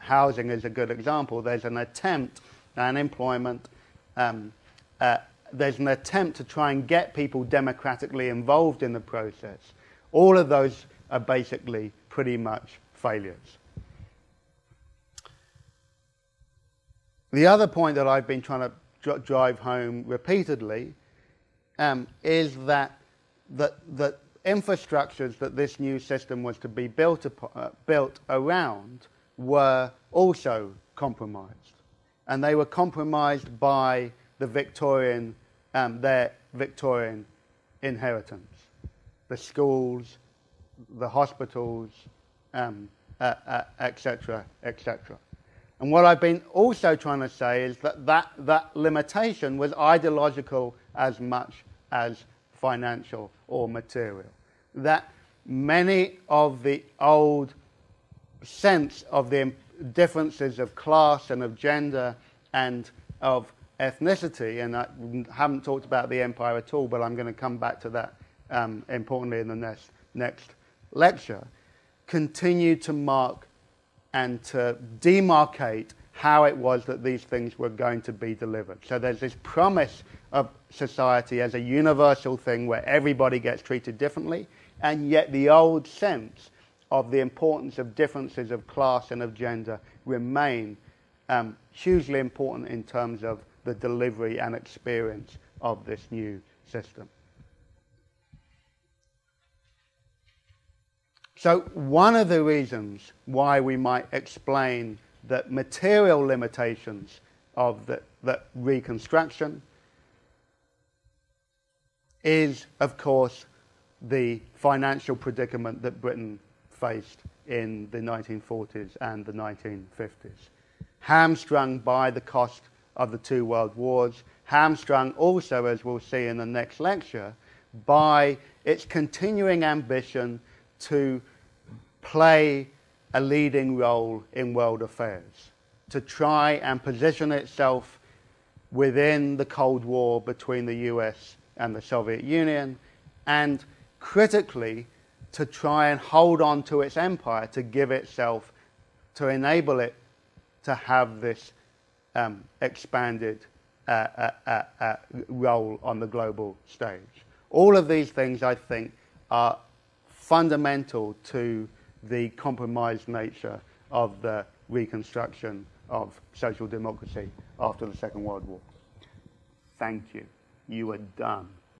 housing is a good example, there's an attempt, and employment, there's an attempt to try and get people democratically involved in the process. All of those are basically pretty much failures. The other point that I've been trying to drive home repeatedly is that the infrastructures that this new system was to be built around were also compromised. And they were compromised by the their Victorian inheritance. The schools, the hospitals, etc., etc. And what I've been also trying to say is that limitation was ideological as much as financial or material. That many of the old sense of the differences of class and of gender and of ethnicity, and I haven't talked about the empire at all, but I'm going to come back to that importantly in the next lecture, continue to mark and to demarcate how it was that these things were going to be delivered. So there's this promise of society as a universal thing where everybody gets treated differently, and yet the old sense of the importance of differences of class and of gender remain hugely important in terms of the delivery and experience of this new system. So one of the reasons why we might explain that material limitations of the reconstruction is, of course, the financial predicament that Britain faced in the 1940s and the 1950s. Hamstrung by the cost of the two world wars, hamstrung also, as we'll see in the next lecture, by its continuing ambition to play a leading role in world affairs, to try and position itself within the Cold War between the US and the Soviet Union, and critically to try and hold on to its empire, to give itself, to enable it to have this expanded role on the global stage. All of these things, I think, are fundamental to the compromised nature of the reconstruction of social democracy after the Second World War. Thank you. You are done.